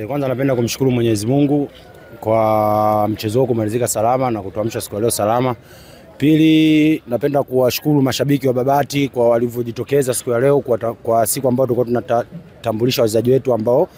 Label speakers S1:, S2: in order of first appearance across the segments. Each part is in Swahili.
S1: Kwanza napenda kumshukuru Mwenyezi Mungu kwa mchezo huu kumalizika salama na kutuamsha siku leo salama. Pili, napenda kuwashukuru mashabiki wa Babati kwa walivyojitokeza siku ya leo kwa siku ambayo tulikuwa tunatambulisha wachezaji wetu ambao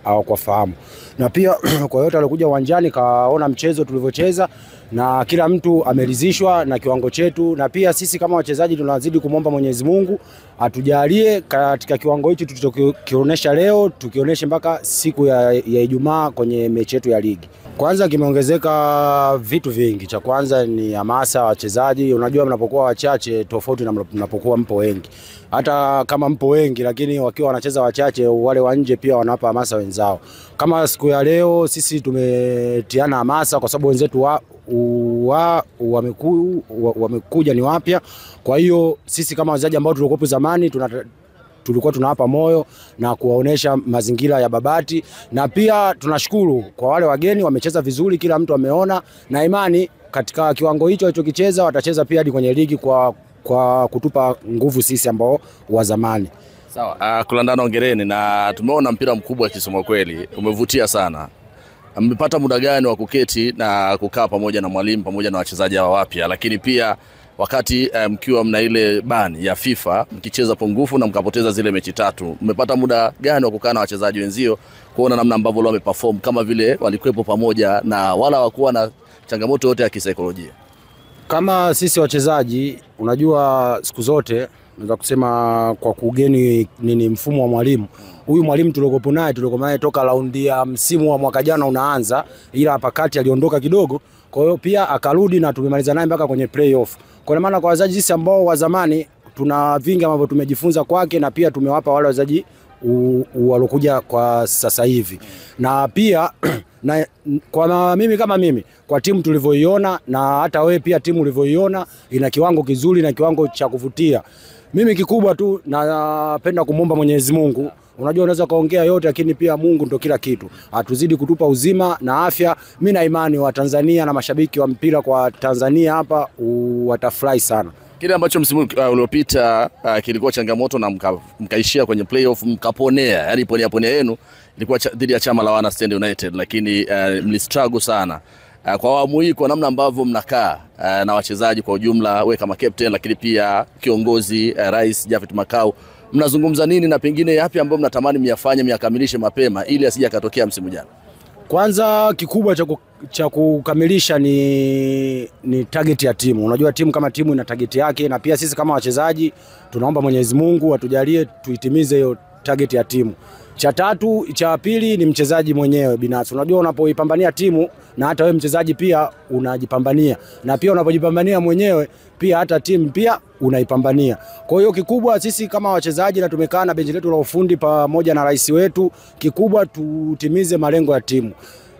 S1: hawakufahamu. Na pia kwa yote walikuja uwanjani kaona mchezo tulivyocheza na kila mtu ameridhishwa na kiwango chetu, na pia sisi kama wachezaji tunazidi kumwomba Mwenyezi Mungu atujalie katika kiwango hicho tulichokionyesha leo tukionyeshe mpaka siku ya Ijumaa kwenye mechi yetu ya ligi. Kwanza kimeongezeka vitu vingi. Cha kwanza ni hamasa wachezaji. Unajua mnapokuwa wachache tofauti na mnapokuwa mpo wengi. Hata kama mpo wengi lakini wakiwa wanacheza wachache, wale wa nje pia wanawapa hamasa wenzao. Kama siku ya leo sisi tumetiana hamasa kwa sababu wenzetu wamekuja ni wapya. Kwa hiyo sisi kama wachezaji ambao tulikuwa zamani tulikuwa tunawapa moyo na kuwaonesha mazingira ya Babati, na pia tunashukuru kwa wale wageni wamecheza vizuri, kila mtu ameona, na imani katika kiwango hicho walichokicheza watacheza pia hadi kwenye ligi kwa kutupa nguvu sisi ambao wa zamani.
S2: Sawa, kulandana ongereni, na tumeona mpira mkubwa kisoma kweli, umevutia sana. Mmepata muda gani wa kuketi na kukaa pamoja na mwalimu pamoja na wachezaji hawa wapya, lakini pia wakati mkiwa mna ile bani ya FIFA mkicheza pungufu na mkapoteza zile mechi tatu, mmepata muda gani wa kukaa na wachezaji wenzio kuona namna ambavyo wao wameperform kama vile walikuwepo pamoja na wala hawakuwa na changamoto yote ya kisaikolojia?
S1: Kama sisi wachezaji, unajua siku zote naweza kusema kwa kugeni nini mfumo wa mwalimu. Huyu mwalimu tuliokuwa naye toka raundi ya msimu wa mwaka jana unaanza, ila hapa kati aliondoka kidogo. Kwa hiyo pia akarudi na tumemaliza naye mpaka kwenye playoff. Kwa maana kwa wachezaji sisi ambao wa zamani tuna vingi ambavyo tumejifunza kwake, na pia tumewapa wale wachezaji walokuja kwa sasa hivi. Na pia na kwa mimi kama mimi kwa timu tulivyoiona, na hata wewe pia timu ulivyoiona, ina kiwango kizuri na kiwango cha kuvutia. Mimi kikubwa tu napenda kumwomba Mwenyezi Mungu. Unajua unaweza kaongea yote lakini pia Mungu ndo kila kitu. Atuzidi kutupa uzima na afya. Mimi na imani wa Tanzania na mashabiki wa mpira kwa Tanzania hapa watafurahi sana.
S2: Kile ambacho msimu uliopita kilikuwa changamoto na mkaishia kwenye playoff mkaponea, yani ponea yenu ilikuwa dhidi ya chama la wana Stand United, lakini mlistruggle sana. Kwa awamu hii, kwa namna ambavyo mnakaa na wachezaji kwa ujumla, wewe kama captain lakini pia kiongozi Rais Japhet Makau, mnazungumza nini na pengine yapi ambayo mnatamani myafanye myakamilishe mapema ili asije akatokea msimu jana?
S1: Kwanza kikubwa cha kukamilisha ni target ya timu. Unajua timu kama timu ina target yake, na pia sisi kama wachezaji tunaomba Mwenyezi Mungu atujalie tuitimize hiyo target ya timu. Cha pili ni mchezaji mwenyewe binafsi. Unajua unapoipambania timu na hata wewe mchezaji pia unajipambania, na pia unapojipambania mwenyewe pia hata timu pia unaipambania. Kwa hiyo kikubwa sisi kama wachezaji, na tumekaa na benchi letu la ufundi pamoja na rais wetu, kikubwa tutimize malengo ya timu.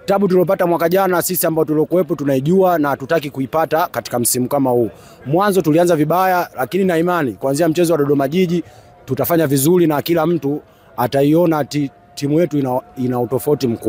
S1: Tabu tuliyopata mwaka jana sisi ambao tuliokuepo tunaijua na hatutaki kuipata katika msimu kama huu. Mwanzo tulianza vibaya, lakini na imani kuanzia mchezo wa Dodoma Jiji tutafanya vizuri na kila mtu ataiona timu yetu ina utofauti mkubwa.